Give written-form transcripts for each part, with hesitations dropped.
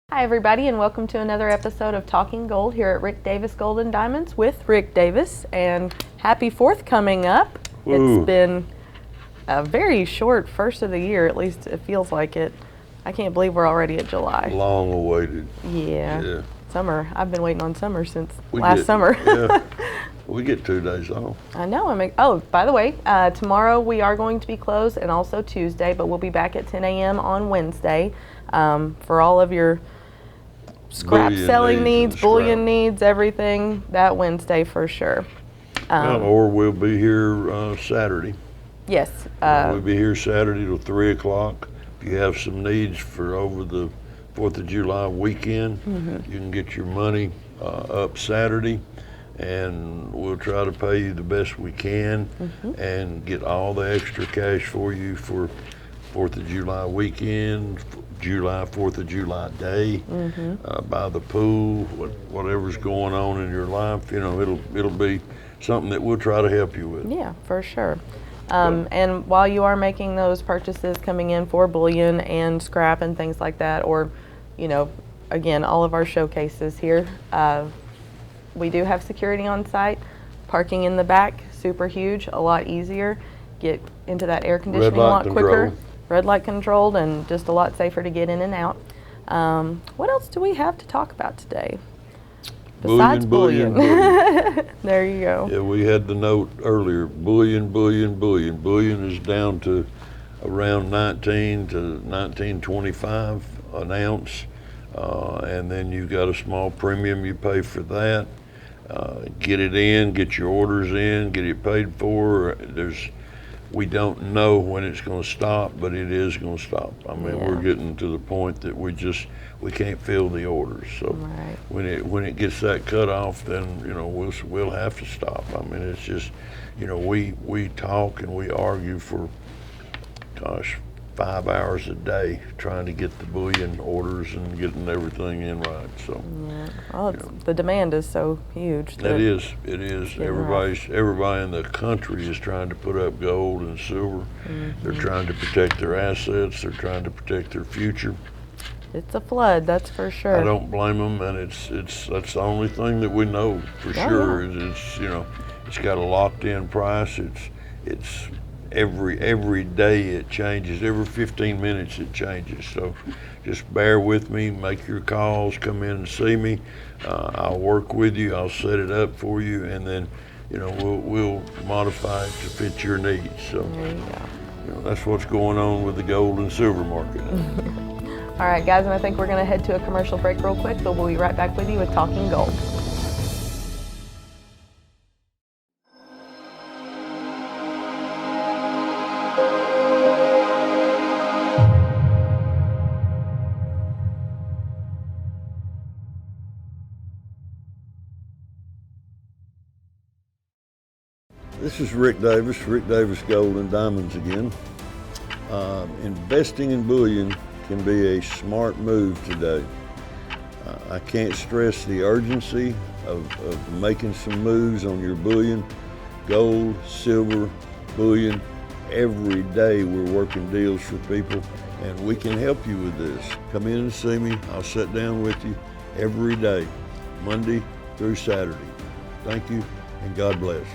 Hi everybody, and welcome to another episode of Talking Gold here at Rick Davis Gold and Diamonds with Rick Davis, and happy 4th coming up. Ooh. It's been a very short first of the year, at least it feels like it. I can't believe we're already at July. Long awaited. Yeah. Summer. I've been waiting on summer since last summer. Yeah. We get 2 days off. I know. Oh, by the way, tomorrow we are going to be closed, and also Tuesday, but we'll be back at 10 a.m. on Wednesday for all of your scrap selling needs, bullion needs, everything that Wednesday for sure. Or we'll be here Saturday. Yes. We'll be here Saturday till 3 o'clock. If you have some needs for over the 4th of July weekend, you can get your money up Saturday, and we'll try to pay you the best we can and get all the extra cash for you for 4th of July weekend, July 4th of July day, by the pool, whatever's going on in your life. You know, it'll be something that we'll try to help you with. Yeah, for sure. And while you are making those purchases coming in for bullion and scrap and things like that, or, you know, again, all of our showcases here, we do have security on site. Parking in the back, super huge, a lot easier. Get into that air conditioning a lot quicker. Red light controlled, and just a lot safer to get in and out. What else do we have to talk about today? Besides bullion. There you go. Yeah, we had the note earlier, bullion. Bullion is down to around 19 to 19.25 an ounce. And then you've got a small premium you pay for that. Get it in, get your orders in, get it paid for. We don't know when it's going to stop, but it is going to stop. I mean, we're getting to the point that we can't fill the orders. So when it gets that cut off, then we'll have to stop. I mean, it's just, we talk and we argue for 5 hours a day trying to get the bullion orders and getting everything in right. So the demand is so huge. It is. Everybody in the country is trying to put up gold and silver. They're trying to protect their assets. They're trying to protect their future. It's a flood, that's for sure. I don't blame them, and that's the only thing that we know for sure. It's got a locked-in price. It's every day it changes. Every 15 minutes it changes. So just bear with me, make your calls, come in and see me. I'll work with you, I'll set it up for you, and then we'll modify it to fit your needs. So there you go. That's what's going on with the gold and silver market. All right, guys, and I think we're going to head to a commercial break real quick, but we'll be right back with you with Talking Gold. This is Rick Davis Gold and Diamonds again. Investing in bullion can be a smart move today. I can't stress the urgency of making some moves on your bullion, gold, silver, bullion. Every day we're working deals for people, and we can help you with this. Come in and see me. I'll sit down with you every day, Monday through Saturday. Thank you, and God bless.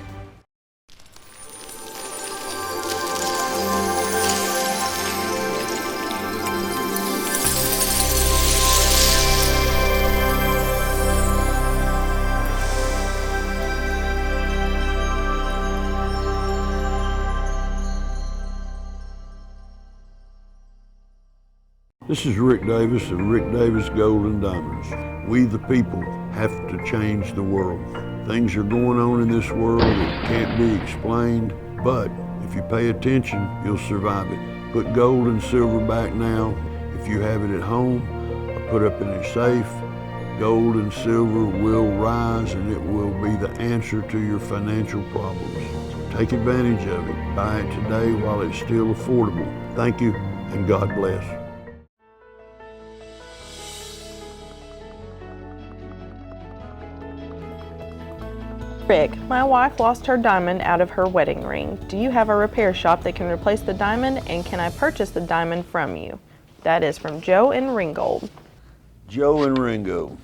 This is Rick Davis of Rick Davis Gold and Diamonds. We the people have to change the world. Things are going on in this world that can't be explained, but if you pay attention, you'll survive it. Put gold and silver back now. If you have it at home, or put up in a safe, gold and silver will rise, and it will be the answer to your financial problems. So take advantage of it. Buy it today while it's still affordable. Thank you, and God bless. Rick, my wife lost her diamond out of her wedding ring. Do you have a repair shop that can replace the diamond, and can I purchase the diamond from you? That is from Joe in Ringgold. Joe and Ringo,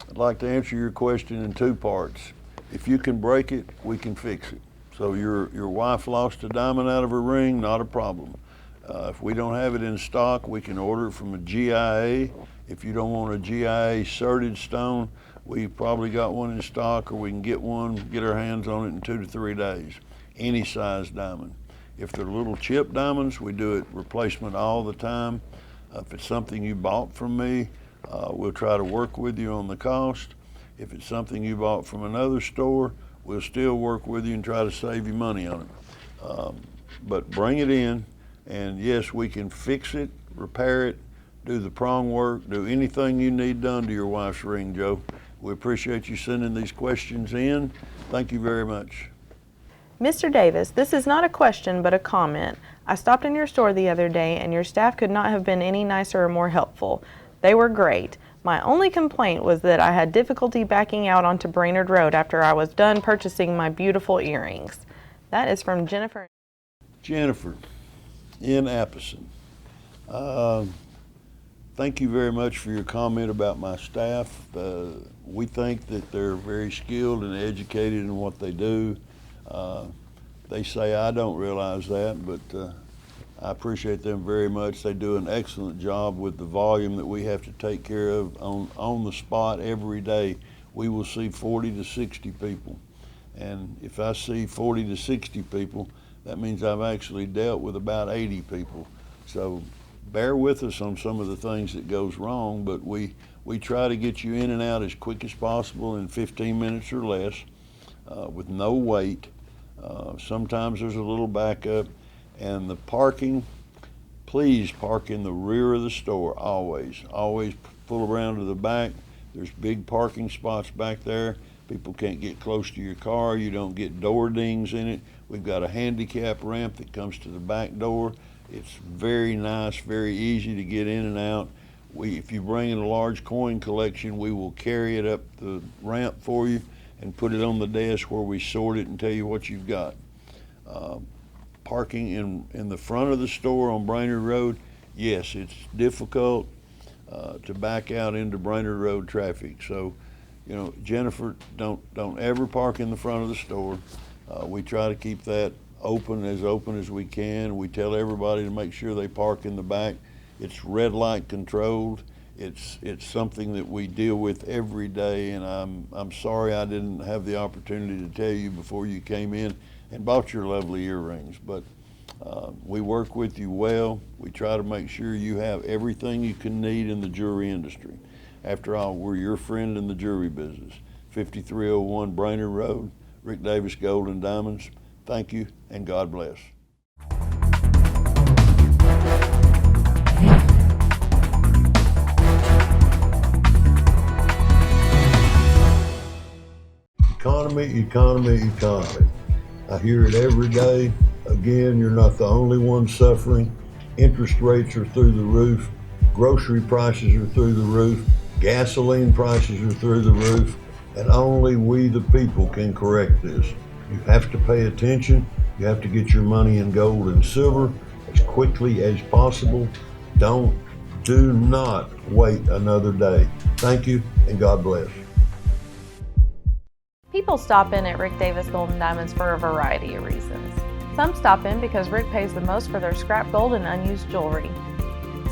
I'd like to answer your question in two parts. If you can break it, we can fix it. So your wife lost a diamond out of her ring, not a problem. If we don't have it in stock, we can order it from a GIA. If you don't want a GIA certed stone, we've probably got one in stock, or we can get our hands on it in 2 to 3 days. Any size diamond. If they're little chip diamonds, we do it replacement all the time. If it's something you bought from me, we'll try to work with you on the cost. If it's something you bought from another store, we'll still work with you and try to save you money on it. But bring it in, and yes, we can fix it, repair it, do the prong work, do anything you need done to your wife's ring, Joe. We appreciate you sending these questions in. Thank you very much. Mr. Davis, this is not a question but a comment. I stopped in your store the other day and your staff could not have been any nicer or more helpful. They were great. My only complaint was that I had difficulty backing out onto Brainerd Road after I was done purchasing my beautiful earrings. That is from Jennifer. Jennifer in Appleton. Thank you very much for your comment about my staff. We think that they're very skilled and educated in what they do. They say I don't realize that, but I appreciate them very much. They do an excellent job with the volume that we have to take care of on the spot every day. We will see 40 to 60 people. And if I see 40 to 60 people, that means I've actually dealt with about 80 people. So bear with us on some of the things that goes wrong, but we try to get you in and out as quick as possible in 15 minutes or less with no wait. Sometimes there's a little backup. And the parking, please park in the rear of the store, always. Always pull around to the back. There's big parking spots back there. People can't get close to your car. You don't get door dings in it. We've got a handicap ramp that comes to the back door. It's very nice, very easy to get in and out. If you bring in a large coin collection, we will carry it up the ramp for you and put it on the desk where we sort it and tell you what you've got. Parking in the front of the store on Brainerd Road, yes, it's difficult to back out into Brainerd Road traffic. So, you know, Jennifer, don't ever park in the front of the store. We try to keep that open as we can. We tell everybody to make sure they park in the back. It's red light controlled. It's something that we deal with every day, and I'm sorry I didn't have the opportunity to tell you before you came in and bought your lovely earrings, but we work with you well. We try to make sure you have everything you can need in the jewelry industry. After all, we're your friend in the jewelry business. 5301 Brainerd Road, Rick Davis Gold and Diamonds. Thank you, and God bless. Economy. I hear it every day. Again, you're not the only one suffering. Interest rates are through the roof. Grocery prices are through the roof. Gasoline prices are through the roof. And only we, the people, can correct this. You have to pay attention. You have to get your money in gold and silver as quickly as possible. Do not wait another day. Thank you, and God bless. People stop in at Rick Davis Gold and Diamonds for a variety of reasons. Some stop in because Rick pays the most for their scrap gold and unused jewelry.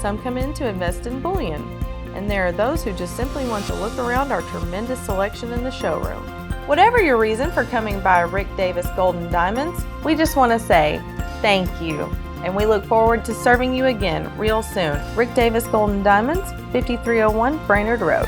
Some come in to invest in bullion. And there are those who just simply want to look around our tremendous selection in the showroom. Whatever your reason for coming by Rick Davis Gold and Diamonds, we just want to say thank you. And we look forward to serving you again real soon. Rick Davis Gold and Diamonds, 5301 Brainerd Road.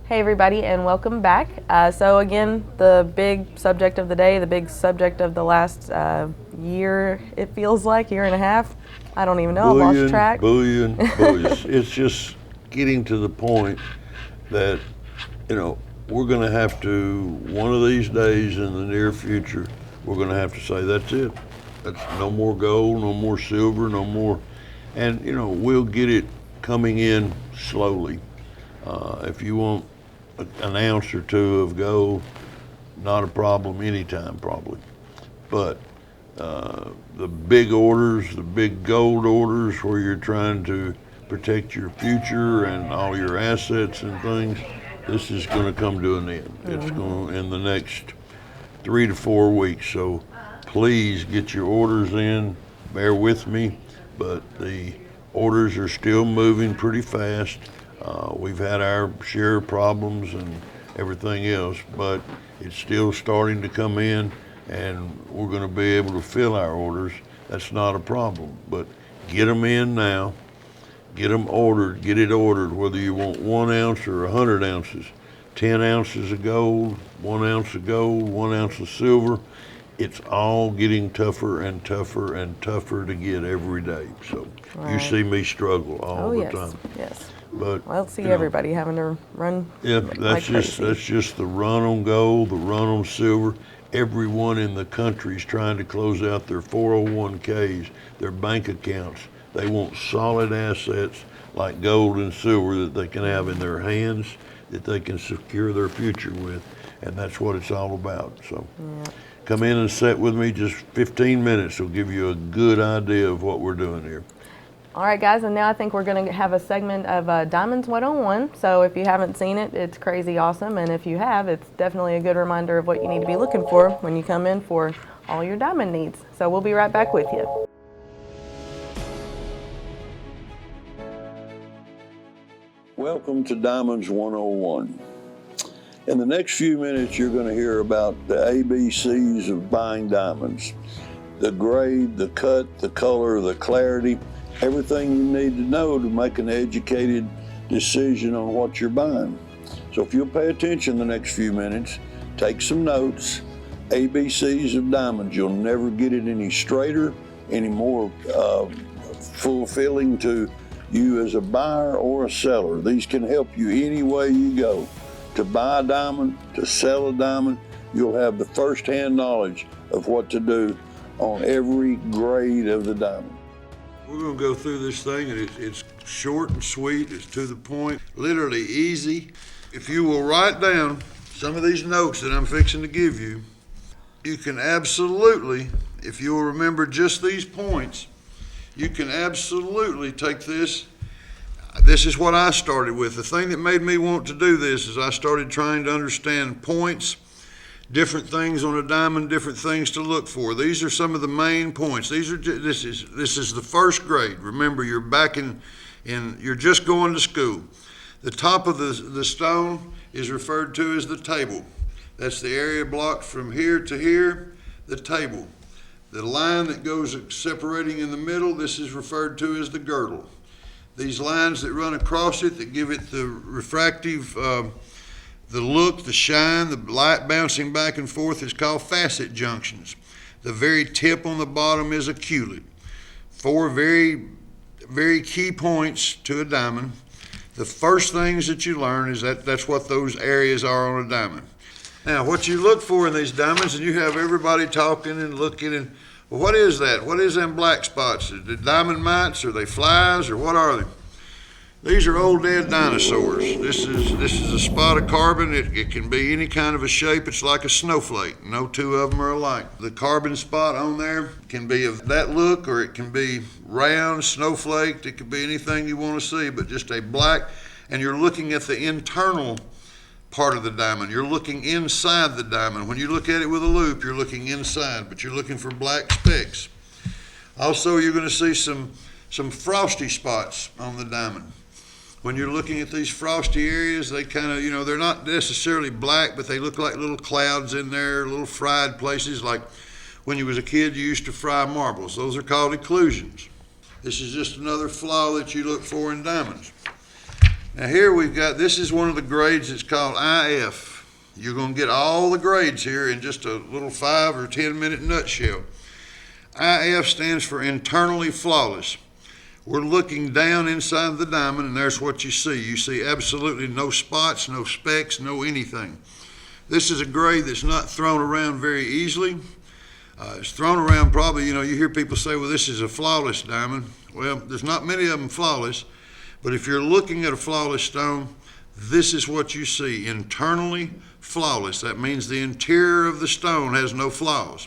Hey everybody, and welcome back. So again, the big subject of the day, the big subject of the last year, it feels like, year and a half. I don't even know, I've lost track. Bullion. It's just getting to the point that, we're gonna have to, one of these days in the near future, we're gonna have to say, that's it. That's no more gold, no more silver, no more, and we'll get it coming in slowly. If you want an ounce or two of gold, not a problem anytime probably. But the big orders, the big gold orders where you're trying to protect your future and all your assets and things, this is going to come to an end. It's going in the next 3 to 4 weeks. So please get your orders in. Bear with me, but the orders are still moving pretty fast. We've had our share of problems and everything else, but it's still starting to come in, and we're going to be able to fill our orders. That's not a problem, but get them in now. Get them ordered. Get it ordered, whether you want 1 ounce or 100 ounces, 10 ounces of gold, 1 ounce of gold, 1 ounce of silver. It's all getting tougher and tougher and tougher to get every day. So you see me struggle all the time. Yes. But Well, see everybody having to run. yeah, like crazy. that's just the run on gold, the run on silver. Everyone in the country is trying to close out their 401ks, their bank accounts. They want solid assets like gold and silver that they can have in their hands, that they can secure their future with, and that's what it's all about. So come in and sit with me, just 15 minutes will give you a good idea of what we're doing here. All right, guys, and now I think we're going to have a segment of Diamonds 101. So if you haven't seen it, it's crazy awesome. And if you have, it's definitely a good reminder of what you need to be looking for when you come in for all your diamond needs. So we'll be right back with you. Welcome to Diamonds 101. In the next few minutes, you're going to hear about the ABCs of buying diamonds. The grade, the cut, the color, the clarity, everything you need to know to make an educated decision on what you're buying. So if you'll pay attention the next few minutes, take some notes, ABCs of diamonds. You'll never get it any straighter, any more fulfilling to you as a buyer or a seller. These can help you any way you go. To buy a diamond, to sell a diamond, you'll have the first-hand knowledge of what to do on every grade of the diamond. We're going to go through this thing, and it's short and sweet. It's to the point, literally easy. If you will write down some of these notes that I'm fixing to give you, you can absolutely, if you will remember just these points, you can absolutely take this. This is what I started with. The thing that made me want to do this is I started trying to understand points, different things on a diamond, different things to look for. These are some of the main points. This is the first grade. Remember, you're back you're just going to school. The top of the stone is referred to as the table. That's the area blocked from here to here, the table. The line that goes separating in the middle, this is referred to as the girdle. These lines that run across it that give it the refractive, the look, the shine, the light bouncing back and forth is called facet junctions. The very tip on the bottom is a culet. 4 very, very key points to a diamond. The first things that you learn is that's what those areas are on a diamond. Now, what you look for in these diamonds, and you have everybody talking and looking, and well, what is that? What is them black spots? Are they diamond mites? Are they flies? Or what are they? These are old dead dinosaurs. This is a spot of carbon. It can be any kind of a shape. It's like a snowflake. No two of them are alike. The carbon spot on there can be of that look, or it can be round, snowflaked. It could be anything you want to see, but just a black, and you're looking at the internal part of the diamond. You're looking inside the diamond. When you look at it with a loupe, you're looking inside, but you're looking for black specks. Also, you're going to see some frosty spots on the diamond. When you're looking at these frosty areas, they kind of, they're not necessarily black, but they look like little clouds in there, little fried places. Like when you was a kid, you used to fry marbles. Those are called occlusions. This is just another flaw that you look for in diamonds. Now here we've got, this is one of the grades that's called IF. You're going to get all the grades here in just a little 5 or 10 minute nutshell. IF stands for internally flawless. We're looking down inside the diamond, and there's what you see. You see absolutely no spots, no specks, no anything. This is a grade that's not thrown around very easily. It's thrown around probably, you hear people say, well, this is a flawless diamond. Well, there's not many of them flawless, but if you're looking at a flawless stone, this is what you see, internally flawless. That means the interior of the stone has no flaws.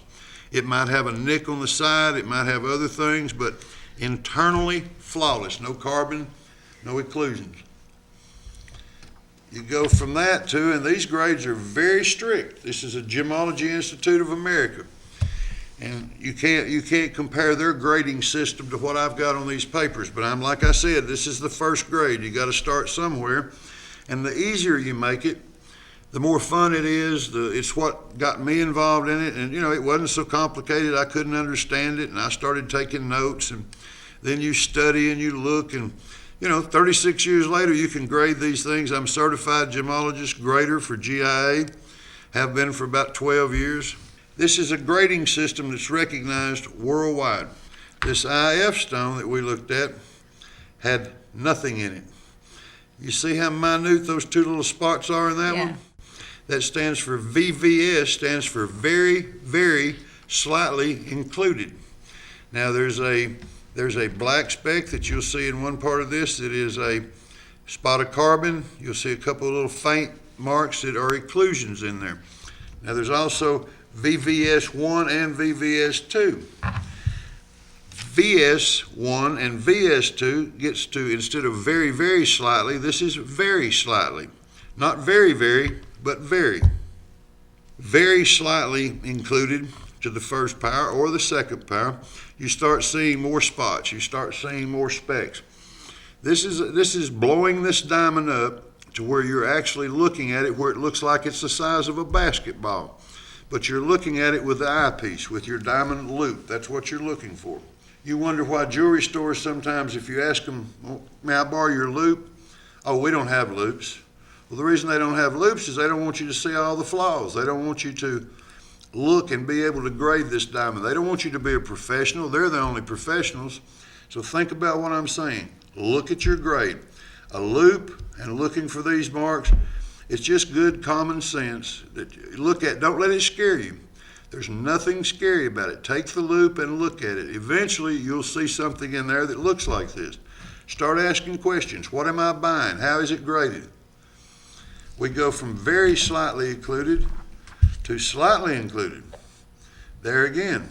It might have a nick on the side, it might have other things, but internally flawless, no carbon, no occlusions. You go from that to, and these grades are very strict. This is a Gemology Institute of America. And you can't compare their grading system to what I've got on these papers. But like I said, this is the first grade. You got to start somewhere. And the easier you make it, the more fun it is. It's what got me involved in it. And, it wasn't so complicated. I couldn't understand it. And I started taking notes. And then you study and you look. And, 36 years later, you can grade these things. I'm a certified gemologist grader for GIA. Have been for about 12 years. This is a grading system that's recognized worldwide. This IF stone that we looked at had nothing in it. You see how minute those two little spots are in that one? That stands for VVS, stands for very, very slightly included. Now there's a black speck that you'll see in one part of this that is a spot of carbon. You'll see a couple of little faint marks that are occlusions in there. Now there's also VVS1 and VVS2. VS1 and VS2 gets to, instead of very, very slightly, this is very slightly. Not very, very, but very. Very slightly included to the first power or the second power. You start seeing more spots. You start seeing more specks. This is blowing this diamond up to where you're actually looking at it where it looks like it's the size of a basketball. But you're looking at it with the eyepiece, with your diamond loop. That's what you're looking for. You wonder why jewelry stores sometimes, if you ask them, may I borrow your loop? Oh, we don't have loops. Well, the reason they don't have loops is they don't want you to see all the flaws. They don't want you to look and be able to grade this diamond. They don't want you to be a professional. They're the only professionals. So think about what I'm saying. Look at your grade. A loop and looking for these marks, it's just good common sense that you look at. Don't let it scare you. There's nothing scary about it. Take the loop and look at it. Eventually, you'll see something in there that looks like this. Start asking questions. What am I buying? How is it graded? We go from very slightly included to slightly included. There again,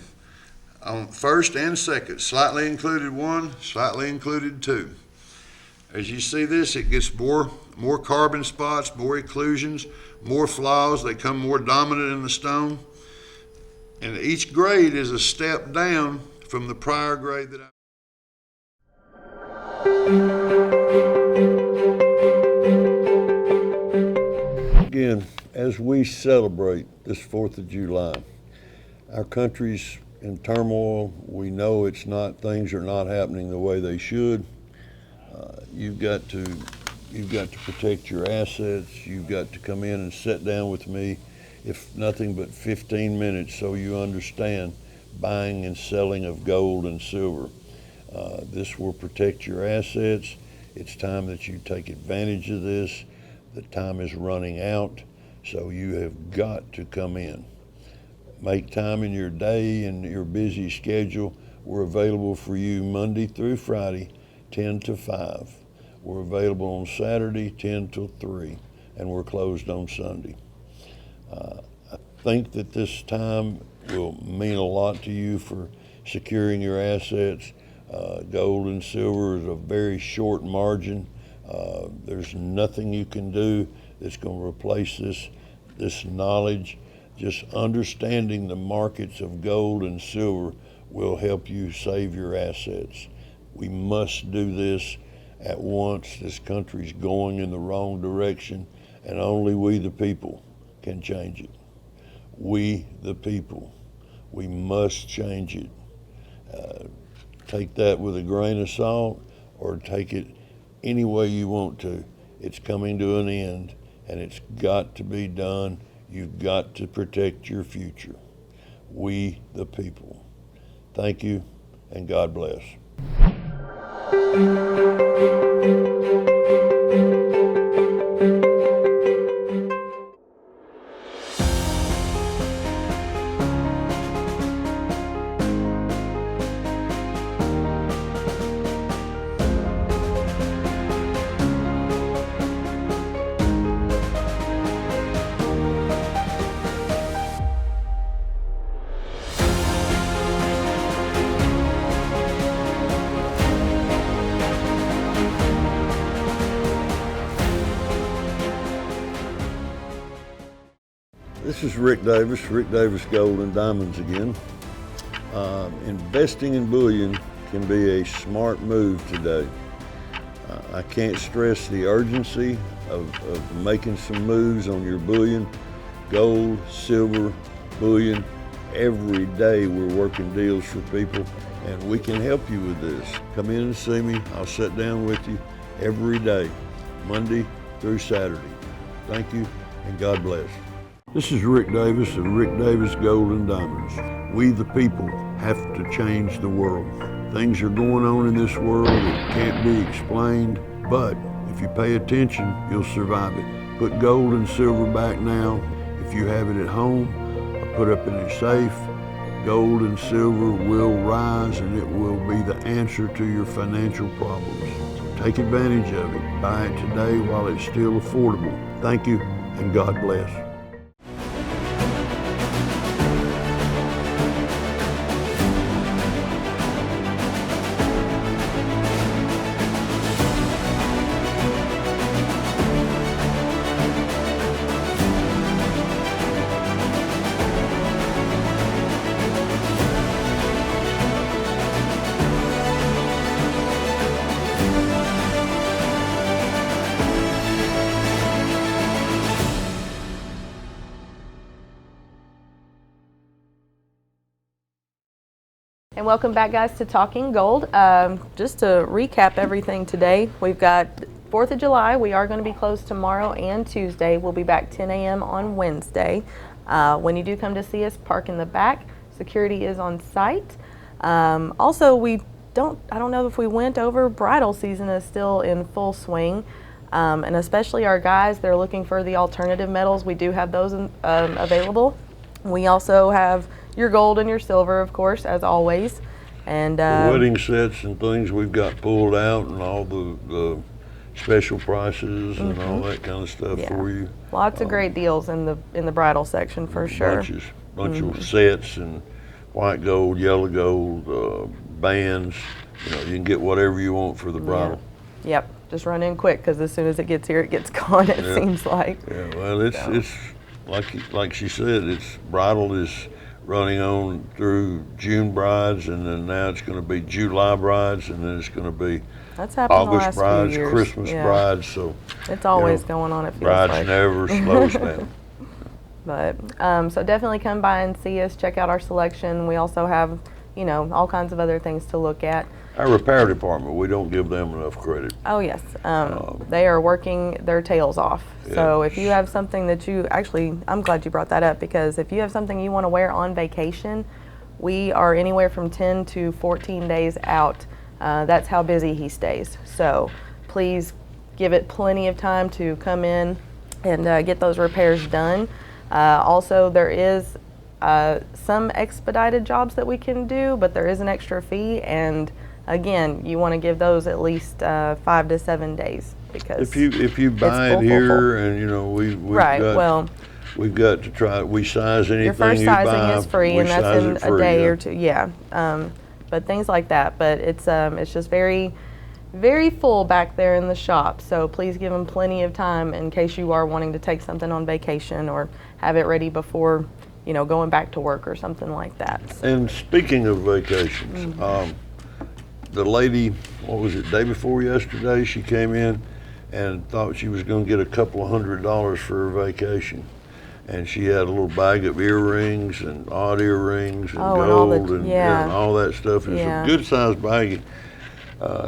on first and second, slightly included 1, slightly included 2. As you see this, it gets more carbon spots, more occlusions, more flaws. They come more dominant in the stone. And each grade is a step down from the prior grade that Again, as we celebrate this 4th of July, our country's in turmoil. We know things are not happening the way they should. You've got to protect your assets. You've got to come in and sit down with me, if nothing but 15 minutes, so you understand buying and selling of gold and silver. This will protect your assets. It's time that you take advantage of this. The time is running out, so you have got to come in. Make time in your day and your busy schedule. We're available for you Monday through Friday, 10 to 5. We're available on Saturday, 10 till 3, and we're closed on Sunday. I think that this time will mean a lot to you for securing your assets. Gold and silver is a very short margin. There's nothing you can do that's going to replace this knowledge. Just understanding the markets of gold and silver will help you save your assets. We must do this at once. This country's going in the wrong direction, and only we the people can change it. We the people, we must change it. Take that with a grain of salt, or take it any way you want to. It's coming to an end, and it's got to be done. You've got to protect your future. We, the people. Thank you, and God bless. This is Rick Davis Gold and Diamonds again. Investing in bullion can be a smart move today. I can't stress the urgency of making some moves on your bullion, gold, silver, bullion. Every day we're working deals for people, and we can help you with this. Come in and see me. I'll sit down with you every day, Monday through Saturday. Thank you, and God bless. This is Rick Davis of Rick Davis Gold and Diamonds. We the people have to change the world. Things are going on in this world that can't be explained, but if you pay attention, you'll survive it. Put gold and silver back now. If you have it at home, or put up in a safe, gold and silver will rise, and it will be the answer to your financial problems. So take advantage of it. Buy it today while it's still affordable. Thank you, and God bless. And welcome back, guys, to Talking Gold. Just to recap everything today, we've got 4th of July. We are going to be closed tomorrow and Tuesday. We'll be back 10 a.m. on Wednesday. When you do come to see us, park in the back. Security is on site. Also, I don't know if we went over, bridal season is still in full swing. And especially our guys, they're looking for the alternative metals. We do have those available. We also have your gold and your silver, of course, as always. And the wedding sets and things we've got pulled out, and all the special prices and all that kind of stuff for you. Lots of great deals in the bridal section for sure. Bunch of sets and white gold, yellow gold, bands. You know, you can get whatever you want for the bridal. Yep. Just run in quick, because as soon as it gets here, it gets gone. It seems like. Yeah. Well, it's like she said. It's bridal is running on through June brides, and then now it's going to be July brides, and then it's going to be August brides, Christmas brides. So it's always going on. It feels brides like. never slows down. But so definitely come by and see us. Check out our selection. We also have, all kinds of other things to look at. Our repair department, we don't give them enough credit. Oh yes, they are working their tails off. So if you have something that I'm glad you brought that up, because if you have something you want to wear on vacation, we are anywhere from 10 to 14 days out. That's how busy he stays. So please give it plenty of time to come in and get those repairs done. Also, there is some expedited jobs that we can do, but there is an extra fee, and again, you want to give those at least 5 to 7 days, because if you buy it here, and we've got to try. We size anything your first you sizing buy. is free, and that's in a day or two. Yeah, but things like that. But it's just very, very full back there in the shop. So please give them plenty of time in case you are wanting to take something on vacation or have it ready before going back to work or something like that. So. And speaking of vacations. The lady, what was it, day before yesterday, she came in and thought she was going to get a couple of $100 for her vacation. And she had a little bag of earrings and odd earrings and gold and all that stuff. It was a good sized bag.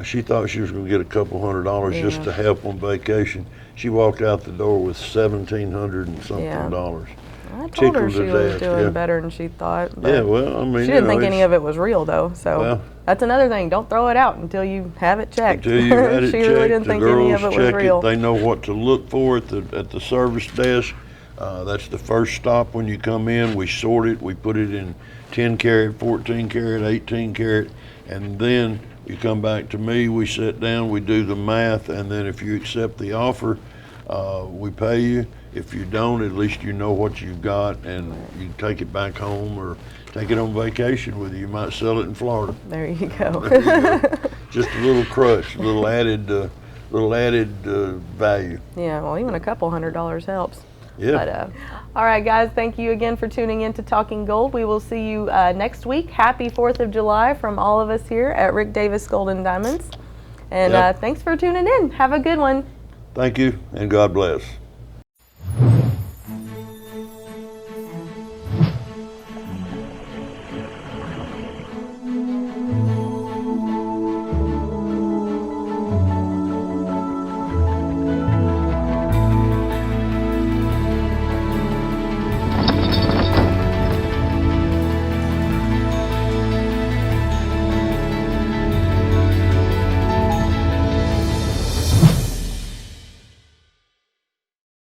She thought she was going to get a couple $100 just Yeah. to help on vacation. She walked out the door with $1,700 and something Yeah. dollars. I told her Tickled she to was death, doing yeah. better than she thought. But Yeah, well, I mean, she didn't think any of it was real, though. So Well- that's another thing. Don't throw it out until you have it checked. Until you had it she checked, really didn't the think any girls of it was check real. it. They know what to look for at the service desk. That's the first stop when you come in. We sort it. We put it in 10 carat, 14 carat, 18 carat, and then you come back to me. We sit down. We do the math, and then if you accept the offer, we pay you. If you don't, at least you know what you've got, and you can take it back home or take it on vacation with you. You might sell it in Florida. There you go. There you go. Just a little crutch, a little added value. Yeah, well, even a couple $100 helps. Yeah. But, all right, guys, thank you again for tuning in to Talking Gold. We will see you next week. Happy 4th of July from all of us here at Rick Davis Gold and Diamonds. And Yep. thanks for tuning in. Have a good one. Thank you, and God bless.